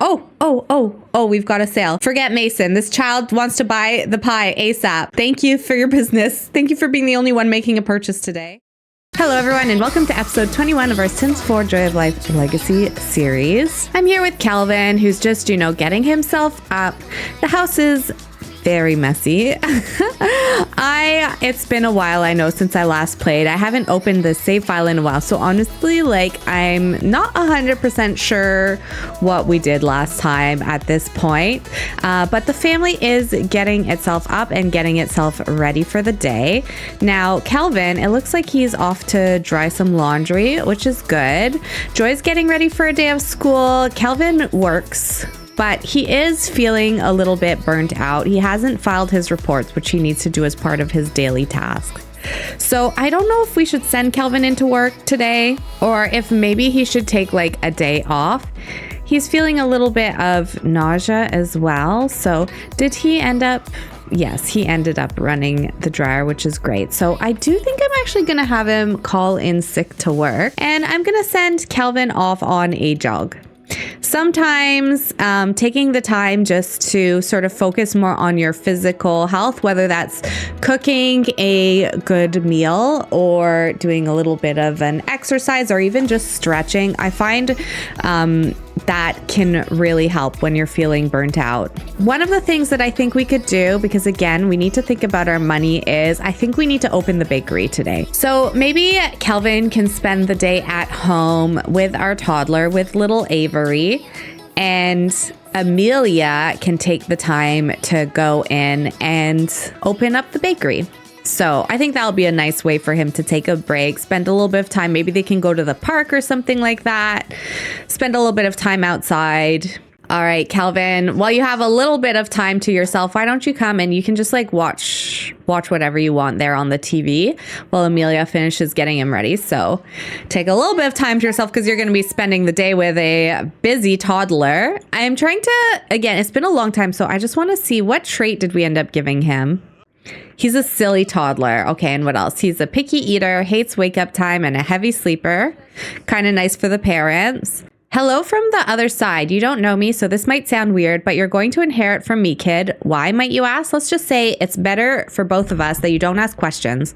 Oh, we've got a sale. Forget Mason. This child wants to buy the pie ASAP. Thank you for your business. Thank you for being the only one making a purchase today. Hello everyone and welcome to episode 21 of our Sims 4 Joy of Life Legacy series. I'm here with Calvin, who's just, getting himself up. The house is very messy. It's been a while, I know, since I last played. I haven't opened the save file in a while, so honestly, I'm not 100% sure what we did last time at this point. But the family is getting itself up and getting itself ready for the day. Now, Calvin, it looks like he's off to dry some laundry, which is good. Joy's getting ready for a day of school. Calvin works, but he is feeling a little bit burnt out. He hasn't filed his reports, which he needs to do as part of his daily tasks. So I don't know if we should send Calvin into work today or if maybe he should take a day off. He's feeling a little bit of nausea as well. So did he end up? Yes, he ended up running the dryer, which is great. So I do think I'm actually going to have him call in sick to work, and I'm going to send Calvin off on a jog. Sometimes taking the time just to sort of focus more on your physical health, whether that's cooking a good meal or doing a little bit of an exercise or even just stretching, I find that can really help when you're feeling burnt out. One of the things that I think we could do, because again, we need to think about our money, is I think we need to open the bakery today. So maybe Calvin can spend the day at home with our toddler, with little Avery, and Emilia can take the time to go in and open up the bakery. So I think that'll be a nice way for him to take a break, spend a little bit of time. Maybe they can go to the park or something like that. Spend a little bit of time outside. All right, Calvin, while you have a little bit of time to yourself, why don't you come and you can just watch whatever you want there on the TV while Emilia finishes getting him ready. So take a little bit of time to yourself because you're going to be spending the day with a busy toddler. I'm trying to, again, it's been a long time, so I just want to see what trait did we end up giving him. He's a silly toddler. Okay, and what else? He's a picky eater, hates wake up time, and a heavy sleeper. Kind of nice for the parents. Hello from the other side. You don't know me, so this might sound weird, but you're going to inherit from me, kid. Why, might you ask? Let's just say it's better for both of us that you don't ask questions.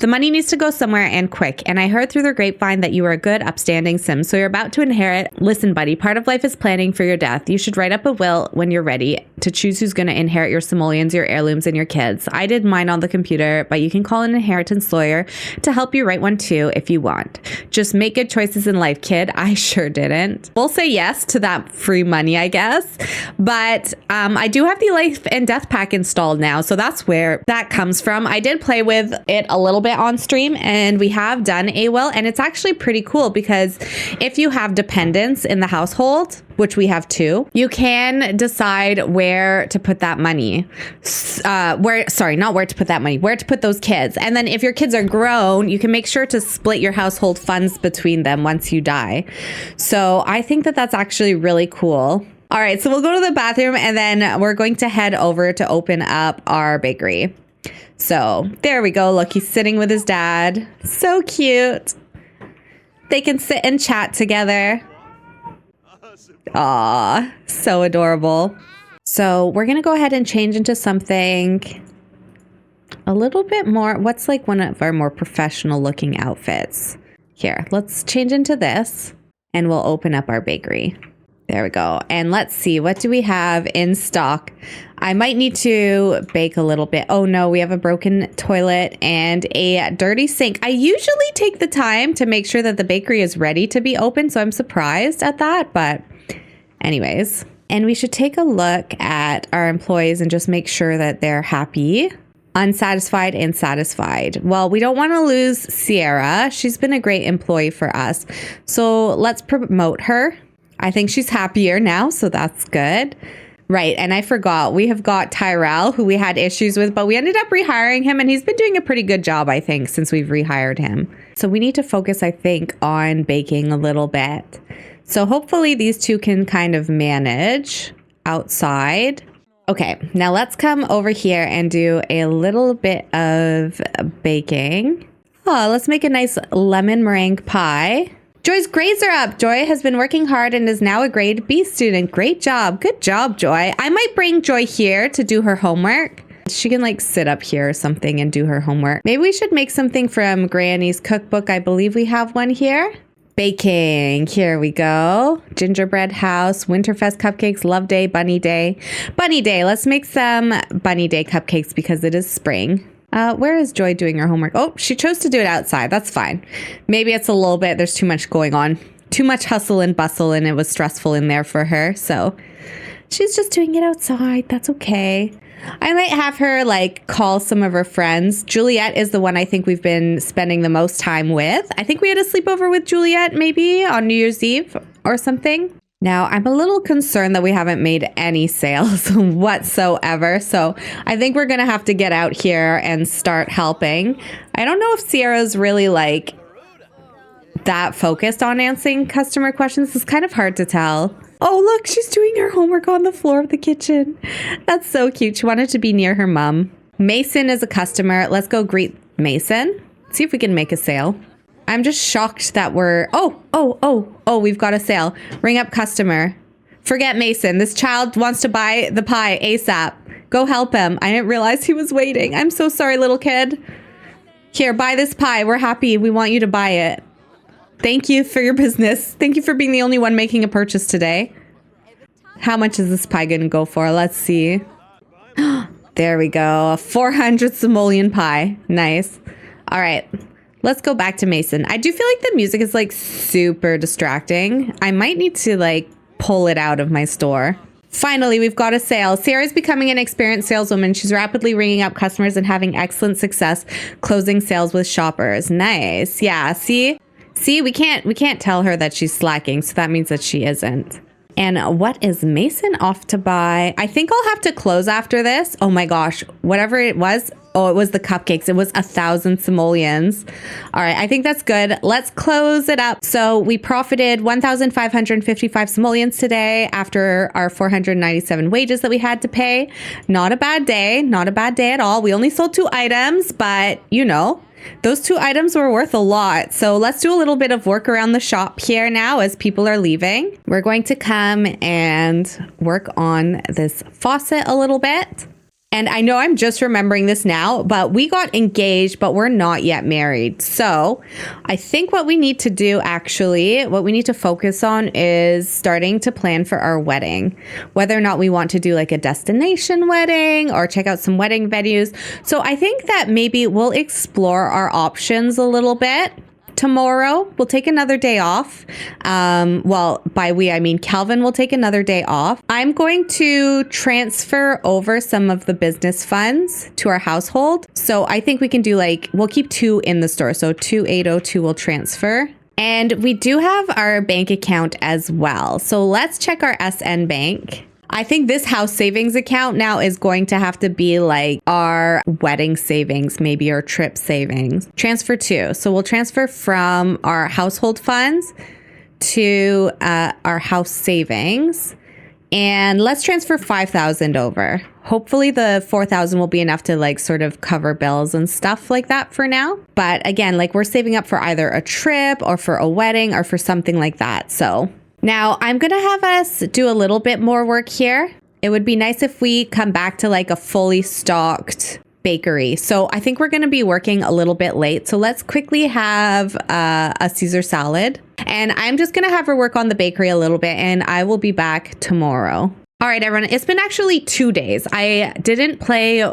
The money needs to go somewhere and quick, and I heard through the grapevine that you were a good, upstanding Sim, so you're about to inherit. Listen, buddy, part of life is planning for your death. You should write up a will when you're ready to choose who's going to inherit your simoleons, your heirlooms, and your kids. I did mine on the computer, but you can call an inheritance lawyer to help you write one too if you want. Just make good choices in life, kid. I sure didn't. We'll say yes to that free money, I guess. But I do have the life and death pack installed now. So that's where that comes from. I did play with it a little bit on stream and we have done a will. And it's actually pretty cool because if you have dependents in the household, which we have two, you can decide where to put that money. Where to put those kids. And then if your kids are grown, you can make sure to split your household funds between them once you die. So I think that that's actually really cool. All right, so we'll go to the bathroom and then we're going to head over to open up our bakery. So there we go. Look, he's sitting with his dad. So cute. They can sit and chat together. Aw, so adorable. So we're going to go ahead and change into something a little bit more. What's one of our more professional looking outfits? Here, let's change into this and we'll open up our bakery. There we go. And let's see, what do we have in stock? I might need to bake a little bit. Oh no, we have a broken toilet and a dirty sink. I usually take the time to make sure that the bakery is ready to be open, so I'm surprised at that, but anyways. And we should take a look at our employees and just make sure that they're happy, unsatisfied, and satisfied. Well, we don't want to lose Sierra. She's been a great employee for us. So let's promote her. I think she's happier now, so that's good. Right, and I forgot, we have got Tyrell, who we had issues with, but we ended up rehiring him, and he's been doing a pretty good job, I think, since we've rehired him. So we need to focus, I think, on baking a little bit. So hopefully these two can kind of manage outside. Okay, now let's come over here and do a little bit of baking. Oh, let's make a nice lemon meringue pie. Joy's grades are up. Joy has been working hard and is now a grade B student. Great job. Good job, Joy. I might bring Joy here to do her homework. She can like sit up here or something and do her homework. Maybe we should make something from Granny's cookbook. I believe we have one here. Baking. Here we go. Gingerbread house, Winterfest cupcakes, love day, bunny day. Bunny day. Let's make some bunny day cupcakes because it is spring. Where is Joy doing her homework? Oh, she chose to do it outside. That's fine. Maybe it's a little bit, there's too much going on. Too much hustle and bustle and it was stressful in there for her. So she's just doing it outside. That's okay. I might have her like call some of her friends. Juliet is the one I think we've been spending the most time with. I think we had a sleepover with Juliet maybe on New Year's Eve or something. Now, I'm a little concerned that we haven't made any sales whatsoever. So I think we're going to have to get out here and start helping. I don't know if Sierra's really like that focused on answering customer questions. It's kind of hard to tell. Oh, look, she's doing her homework on the floor of the kitchen. That's so cute. She wanted to be near her mom. Mason is a customer. Let's go greet Mason. See if we can make a sale. I'm just shocked that we're... Oh, we've got a sale. Ring up customer. Forget Mason. This child wants to buy the pie ASAP. Go help him. I didn't realize he was waiting. I'm so sorry, little kid. Here, buy this pie. We're happy. We want you to buy it. Thank you for your business. Thank you for being the only one making a purchase today. How much is this pie going to go for? Let's see. There we go. A 400 simoleon pie. Nice. All right. Let's go back to Mason. I do feel like the music is like super distracting. I might need to like pull it out of my store. Finally, we've got a sale. Sarah's becoming an experienced saleswoman. She's rapidly ringing up customers and having excellent success closing sales with shoppers. Nice. Yeah. See, we can't tell her that she's slacking. So that means that she isn't. And what is Mason off to buy? I think I'll have to close after this. Oh my gosh, whatever it was. Oh, it was the cupcakes. It was 1,000 simoleons. All right, I think that's good. Let's close it up. So we profited 1,555 simoleons today after our 497 wages that we had to pay. Not a bad day. Not a bad day at all. We only sold 2 items, but you know, those 2 items were worth a lot. So let's do a little bit of work around the shop here now as people are leaving. We're going to come and work on this faucet a little bit. And I know I'm just remembering this now, but we got engaged, but we're not yet married. So I think what we need to do actually, what we need to focus on is starting to plan for our wedding, whether or not we want to do like a destination wedding or check out some wedding venues. So I think that maybe we'll explore our options a little bit. Tomorrow, we'll take another day off. Well, by we, I mean Calvin will take another day off. I'm going to transfer over some of the business funds to our household. So I think we can do like, we'll keep 2 in the store. So 2802 will transfer. And we do have our bank account as well. So let's check our SNBank. I think this house savings account now is going to have to be like our wedding savings, maybe our trip savings. Transfer to. So we'll transfer from our household funds to our house savings. And let's transfer 5,000 over. Hopefully the 4,000 will be enough to like sort of cover bills and stuff like that for now. But again, like we're saving up for either a trip or for a wedding or for something like that. So now I'm going to have us do a little bit more work here. It would be nice if we come back to like a fully stocked bakery. So I think we're going to be working a little bit late. So let's quickly have a Caesar salad. And I'm just going to have her work on the bakery a little bit and I will be back tomorrow. All right, everyone. It's been actually 2 days. I didn't play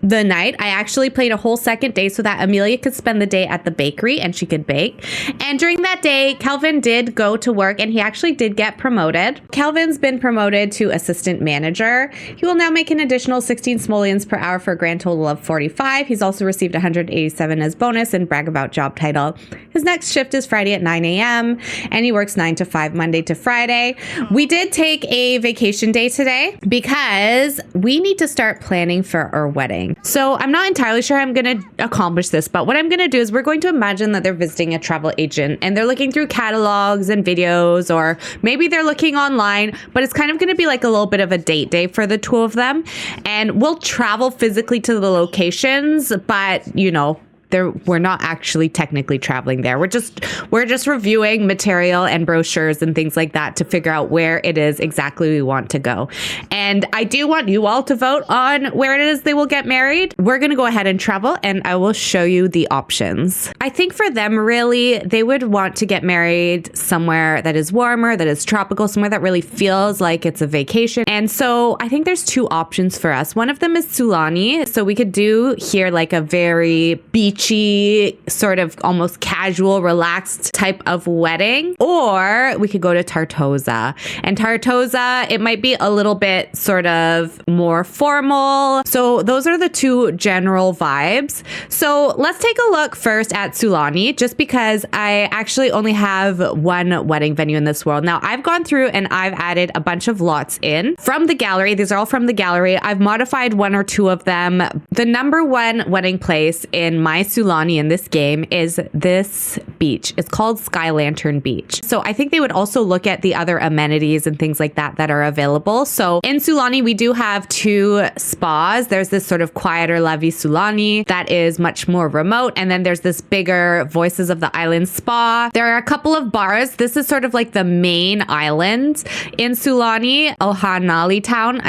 the night. I actually played a whole second day so that Emilia could spend the day at the bakery and she could bake. And during that day, Calvin did go to work and he actually did get promoted. Calvin's been promoted to assistant manager. He will now make an additional 16 simoleons per hour for a grand total of 45. He's also received 187 as bonus and brag about job title. His next shift is Friday at 9 a.m. and he works 9 to 5 Monday to Friday. We did take a vacation day today because we need to start planning for our wedding. So I'm not entirely sure I'm going to accomplish this, but what I'm going to do is we're going to imagine that they're visiting a travel agent and they're looking through catalogs and videos, or maybe they're looking online, but it's kind of going to be like a little bit of a date day for the 2 of them. And we'll travel physically to the locations, but you know, we're not actually technically traveling there. We're just reviewing material and brochures and things like that to figure out where it is exactly we want to go. And I do want you all to vote on where it is they will get married. We're going to go ahead and travel, and I will show you the options. I think for them, really, they would want to get married somewhere that is warmer, that is tropical, somewhere that really feels like it's a vacation. And so I think there's two options for us. One of them is Sulani. So we could do here like a very beachy, sort of almost casual, relaxed type of wedding. Or we could go to Tartosa. And Tartosa, it might be a little bit sort of more formal. So those are the two general vibes. So let's take a look first at Sulani, just because I actually only have one wedding venue in this world. Now, I've gone through and I've added a bunch of lots in from the gallery. These are all from the gallery. I've modified one or two of them. The number one wedding place in my Sulani in this game is this beach. It's called Sky Lantern Beach. So I think they would also look at the other amenities and things like that that are available. So in Sulani, we do have two spas. There's this sort of quieter La Vie Sulani that is much more remote. And then there's this bigger Voices of the Island spa. There are a couple of bars. This is sort of like the main island in Sulani, Ohanali town.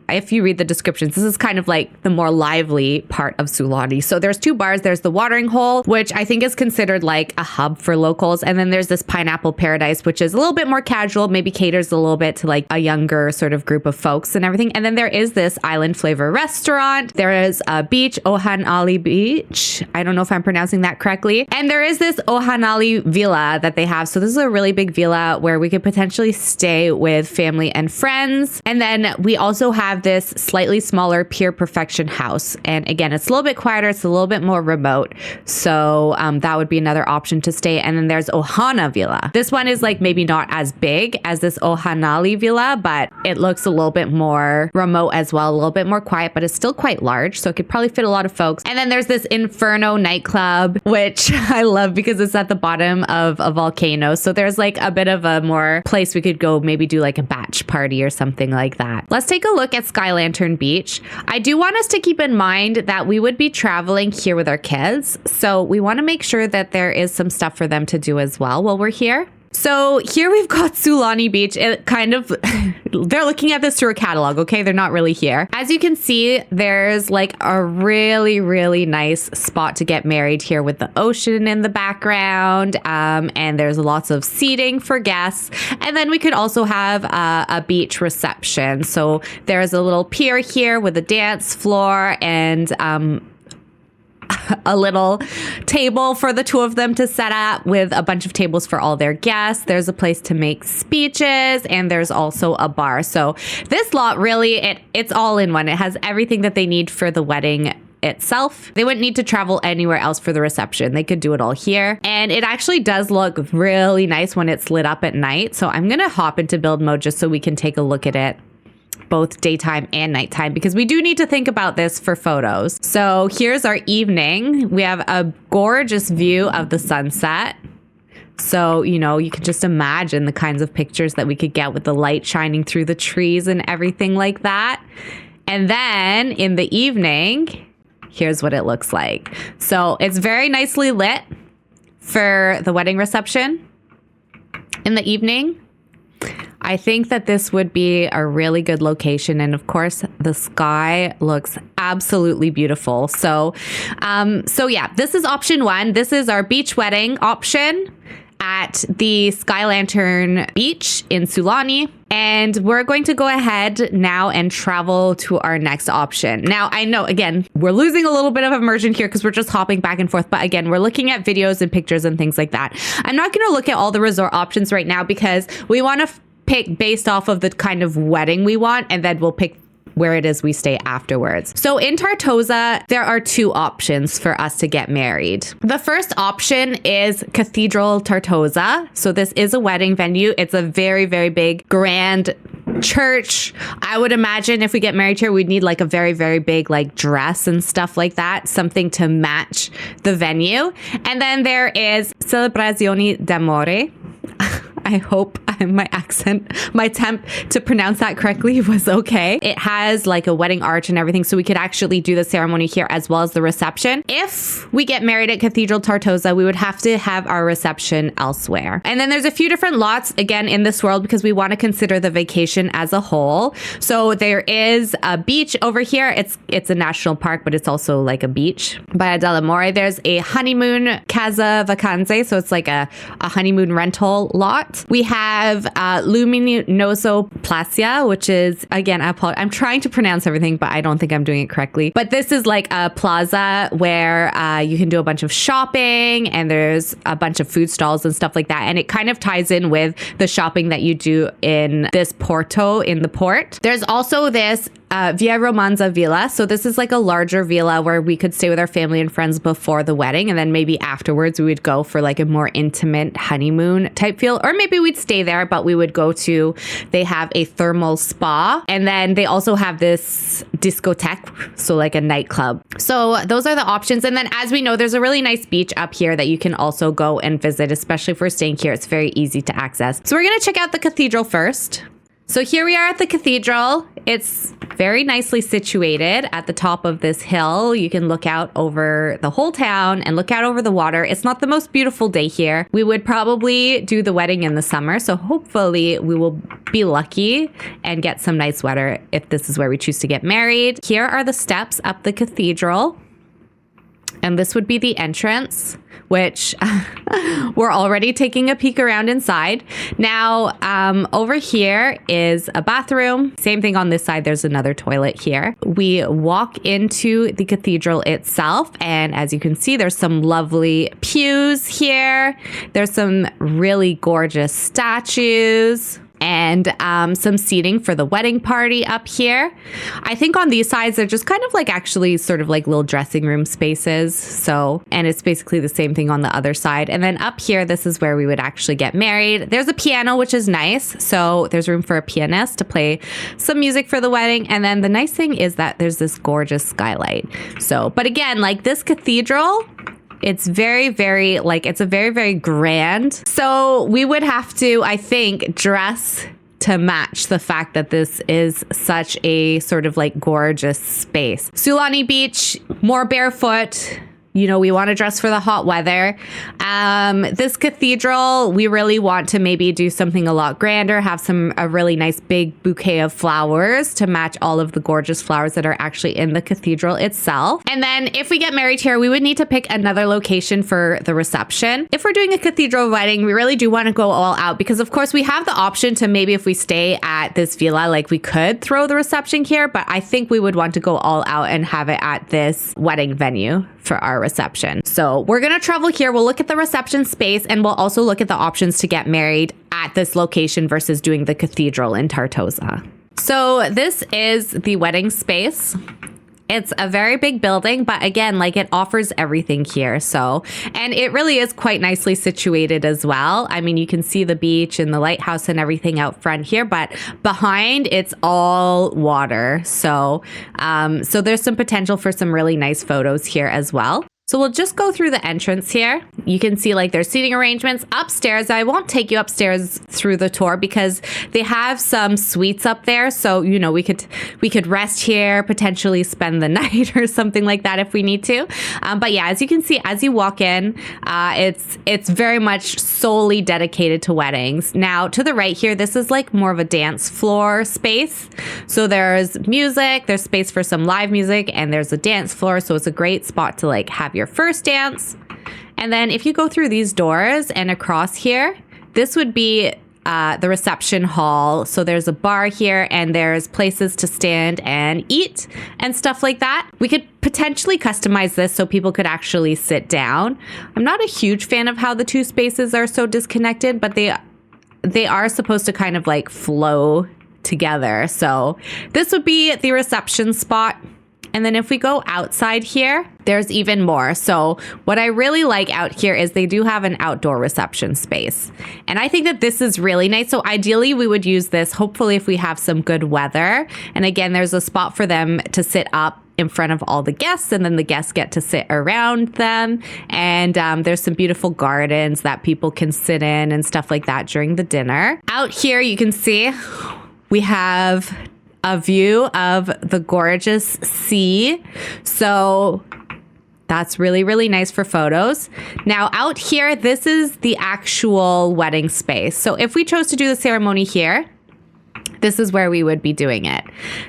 If you read the descriptions, this is kind of like the more lively part of Sulani. So there's two bars. There's the Watering Hole, which I think is considered like a hub for locals. And then there's this Pineapple Paradise, which is a little bit more casual, maybe caters a little bit to like a younger sort of group of folks and everything. And then there is this Island Flavor restaurant. There is a beach, Ohanali Beach. I don't know if I'm pronouncing that correctly. And there is this Ohanali Villa that they have. So this is a really big villa where we could potentially stay with family and friends. And then we also have this slightly smaller Pure Perfection house. And again, it's a little bit quieter. It's a little bit more remote. So that would be another option to stay. And then there's Ohana Villa. This one is like maybe not as big as this Ohanali Villa, but it looks a little bit more remote as well, a little bit more quiet, but it's still quite large. So it could probably fit a lot of folks. And then there's this Inferno nightclub, which I love because it's at the bottom of a volcano. So there's like a bit of a more place we could go, maybe do like a batch party or something like that. Let's take a look at Sky Lantern Beach. I do want us to keep in mind that we would be traveling here with our kids. So we want to make sure that there is some stuff for them to do as well while we're here. So here we've got Sulani Beach. It kind of, they're looking at this through a catalog, okay? They're not really here. As you can see, there's like a really, really nice spot to get married here with the ocean in the background. And there's lots of seating for guests. And then we could also have a beach reception. So there's a little pier here with a dance floor and a little table for the two of them to set up with a bunch of tables for all their guests. There's a place to make speeches and there's also a bar. So this lot really, it's all in one. It has everything that they need for the wedding itself. They wouldn't need to travel anywhere else for the reception. They could do it all here. And it actually does look really nice when it's lit up at night. So I'm going to hop into build mode just so we can take a look at it both daytime and nighttime, because we do need to think about this for photos. So here's our evening. We have a gorgeous view of the sunset. So, you know, you can just imagine the kinds of pictures that we could get with the light shining through the trees and everything like that. And then in the evening, here's what it looks like. So it's very nicely lit for the wedding reception in the evening. I think that this would be a really good location. And of course, the sky looks absolutely beautiful. So yeah, this is option one. This is our beach wedding option at the Sky Lantern Beach in Sulani. And we're going to go ahead now and travel to our next option. Now, I know, again, we're losing a little bit of immersion here because we're just hopping back and forth. But again, we're looking at videos and pictures and things like that. I'm not going to look at all the resort options right now because we want to pick based off of the kind of wedding we want, and then we'll pick where it is we stay afterwards. So in Tartosa, there are two options for us to get married. The first option is Cathedral Tartosa. So this is a wedding venue. It's a very, very big, grand church. I would imagine if we get married here, we'd need like a very, very big like dress and stuff like that, something to match the venue. And then there is Celebrazioni d'amore. I hope my accent, my attempt to pronounce that correctly was okay. It has like a wedding arch and everything, so we could actually do the ceremony here as well as the reception. If we get married at Cathedral Tartosa, we would have to have our reception elsewhere. And then there's a few different lots, again, in this world because we want to consider the vacation as a whole. So there is a beach over here. It's a national park, but it's also like a beach. Baia dell'Amore, there's a honeymoon casa vacanze, so it's like a honeymoon rental lot. We have Luminoso Plaza, which is, again, I'm trying to pronounce everything, but I don't think I'm doing it correctly. But this is like a plaza where you can do a bunch of shopping and there's a bunch of food stalls and stuff like that. And it kind of ties in with the shopping that you do in this porto in the port. There's also this Via Romanza Villa. So this is like a larger villa where we could stay with our family and friends before the wedding. And then maybe afterwards we would go for like a more intimate honeymoon type feel. Or maybe we'd stay there, but we would go to, they have a thermal spa. And then they also have this discotheque, so like a nightclub. So those are the options. And then as we know, there's a really nice beach up here that you can also go and visit, especially if we're staying here. It's very easy to access. So we're going to check out the cathedral first. So here we are at the cathedral. It's very nicely situated at the top of this hill. You can look out over the whole town and look out over the water. It's not the most beautiful day here. We would probably do the wedding in the summer. So hopefully we will be lucky and get some nice weather if this is where we choose to get married. Here are the steps up the cathedral. And this would be the entrance, which we're already taking a peek around inside. Now, over here is a bathroom. Same thing on this side. There's another toilet here. We walk into the cathedral itself. And as you can see, there's some lovely pews here. There's some really gorgeous statues. And some seating for the wedding party up here. I think on these sides, they're just kind of like actually sort of like little dressing room spaces. So, and it's basically the same thing on the other side. And then up here, this is where we would actually get married. There's a piano, which is nice. So there's room for a pianist to play some music for the wedding. And then the nice thing is that there's this gorgeous skylight. So, but again, like this cathedral, it's very, very, like, it's a very, very grand. So we would have to, I think, dress to match the fact that this is such a sort of like gorgeous space. Sulani Beach, more barefoot. You know, we want to dress for the hot weather. This cathedral, we really want to maybe do something a lot grander, have a really nice big bouquet of flowers to match all of the gorgeous flowers that are actually in the cathedral itself. And then if we get married here, we would need to pick another location for the reception. If we're doing a cathedral wedding, we really do want to go all out because of course we have the option to maybe if we stay at this villa, like we could throw the reception here, but I think we would want to go all out and have it at this wedding venue for our reception. So we're going to travel here. We'll look at the reception space and we'll also look at the options to get married at this location versus doing the cathedral in Tartosa. So this is the wedding space. It's a very big building, but again, like it offers everything here. So, and it really is quite nicely situated as well. I mean, you can see the beach and the lighthouse and everything out front here, but behind it's all water. So, so there's some potential for some really nice photos here as well. So we'll just go through the entrance here. You can see like there's seating arrangements upstairs. I won't take you upstairs through the tour because they have some suites up there. So, you know, we could rest here, potentially spend the night or something like that if we need to. But yeah, as you can see, as you walk in, it's very much solely dedicated to weddings. Now to the right here, this is like more of a dance floor space. So there's music, there's space for some live music, and there's a dance floor. So it's a great spot to like have your first dance. And then if you go through these doors and across here, this would be the reception hall. So there's a bar here and there's places to stand and eat and stuff like that. We could potentially customize this so people could actually sit down. I'm not a huge fan of how the two spaces are so disconnected, but they are supposed to kind of like flow together. So this would be the reception spot. And then if we go outside here, there's even more. So what I really like out here is they do have an outdoor reception space. And I think that this is really nice. So ideally we would use this, hopefully if we have some good weather. And again, there's a spot for them to sit up in front of all the guests, and then the guests get to sit around them. And there's some beautiful gardens that people can sit in and stuff like that during the dinner. Out here, you can see we have a view of the gorgeous sea. So that's really, really nice for photos. Now out here, this is the actual wedding space. So if we chose to do the ceremony here, this is where we would be doing it.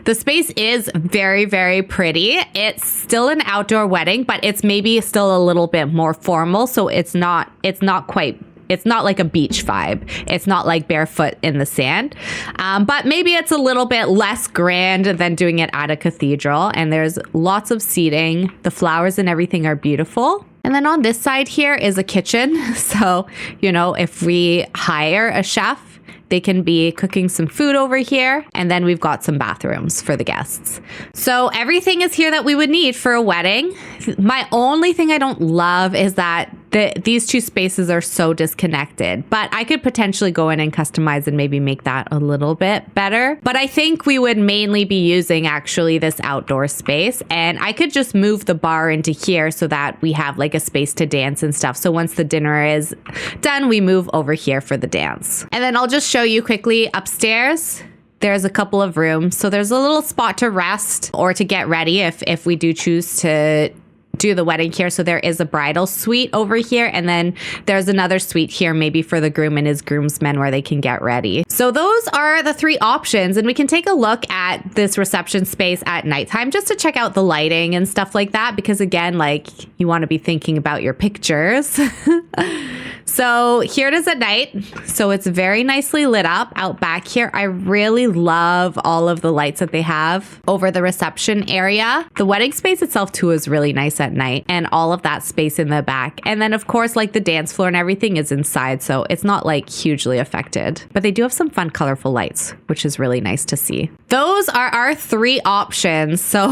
The space is very, very pretty. It's still an outdoor wedding, but it's maybe still a little bit more formal. So it's not like a beach vibe. It's not like barefoot in the sand. But maybe it's a little bit less grand than doing it at a cathedral. And there's lots of seating. The flowers and everything are beautiful. And then on this side here is a kitchen. So, if we hire a chef, they can be cooking some food over here. And then we've got some bathrooms for the guests. So everything is here that we would need for a wedding. My only thing I don't love is that these two spaces are so disconnected, but I could potentially go in and customize and maybe make that a little bit better. But I think we would mainly be using actually this outdoor space, and I could just move the bar into here so that we have like a space to dance and stuff. So once the dinner is done, we move over here for the dance. And then I'll just show you quickly upstairs. There's a couple of rooms. So there's a little spot to rest or to get ready if we do choose to do the wedding here. So there is a bridal suite over here, and then there's another suite here maybe for the groom and his groomsmen where they can get ready. So those are the three options, and we can take a look at this reception space at nighttime just to check out the lighting and stuff like that, because again, like, you want to be thinking about your pictures. So here it is at night. So it's very nicely lit up out back here. I really love all of the lights that they have over the reception area. The wedding space itself too is really nice at night, and all of that space in the back. And then of course, like the dance floor and everything is inside, so it's not like hugely affected. But they do have some fun, colorful lights, which is really nice to see. Those are our three options. So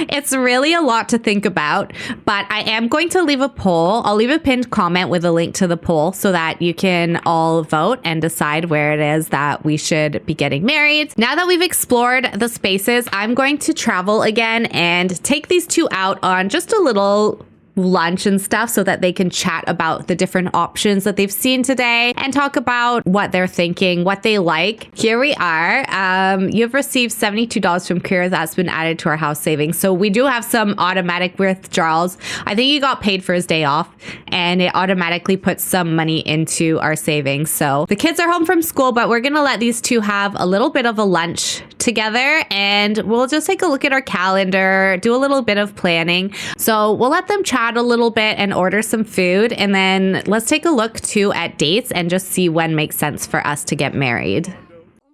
it's really a lot to think about, but I am going to leave a poll. I'll leave a pinned comment with a link to the poll so that you can all vote and decide where it is that we should be getting married. Now that we've explored the spaces, I'm going to travel again and take these two out on just a little lunch and stuff so that they can chat about the different options that they've seen today and talk about what they're thinking, what they like. Here we are. You've received $72 from Kira that's been added to our house savings. So we do have some automatic withdrawals. I think he got paid for his day off and it automatically puts some money into our savings. So the kids are home from school, but we're going to let these two have a little bit of a lunch together, and we'll just take a look at our calendar, do a little bit of planning. So we'll let them chat a little bit and order some food, and then let's take a look too at dates and just see when makes sense for us to get married.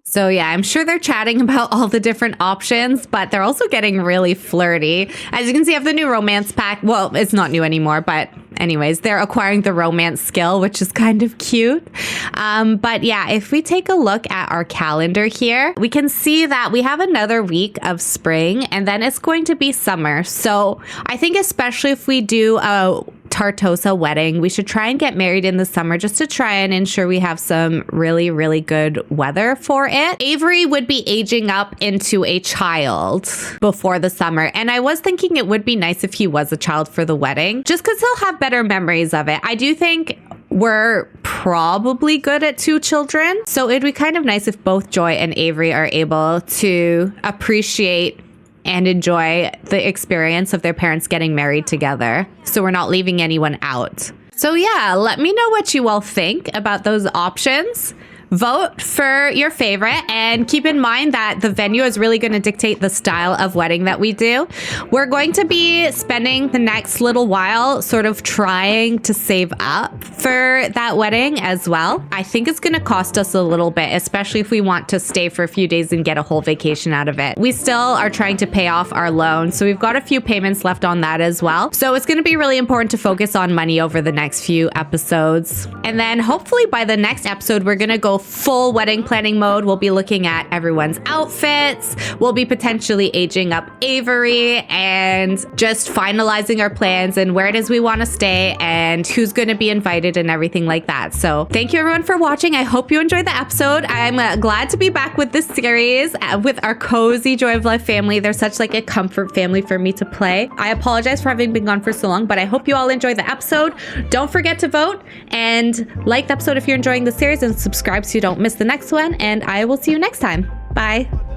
So yeah, I'm sure they're chatting about all the different options, but they're also getting really flirty. As you can see, I have the new romance pack. Well, it's not new anymore, but anyways, they're acquiring the romance skill, which is kind of cute. But yeah, if we take a look at our calendar here, we can see that we have another week of spring, and then it's going to be summer. So I think especially if we do a Tartosa wedding, we should try and get married in the summer just to try and ensure we have some really, really good weather for it. Avery would be aging up into a child before the summer, and I was thinking it would be nice if he was a child for the wedding, just because he'll have better memories of it. I do think we're probably good at 2 children, so it'd be kind of nice if both Joy and Avery are able to appreciate and enjoy the experience of their parents getting married together. So we're not leaving anyone out. So yeah, let me know what you all think about those options. Vote for your favorite, and keep in mind that the venue is really going to dictate the style of wedding that we do. We're going to be spending the next little while sort of trying to save up for that wedding as well. I think it's going to cost us a little bit, especially if we want to stay for a few days and get a whole vacation out of it. We still are trying to pay off our loan, so we've got a few payments left on that as well. So it's going to be really important to focus on money over the next few episodes. And then hopefully by the next episode, we're going to go full wedding planning mode. We'll be looking at everyone's outfits. We'll be potentially aging up Avery and just finalizing our plans and where it is we want to stay and who's going to be invited and everything like that. So thank you everyone for watching. I hope you enjoyed the episode. I'm glad to be back with this series with our cozy Joy of Life family. They're such like a comfort family for me to play. I apologize for having been gone for so long, but I hope you all enjoyed the episode. Don't forget to vote and like the episode if you're enjoying the series, and subscribe so you don't miss the next one. And I will see you next time. Bye.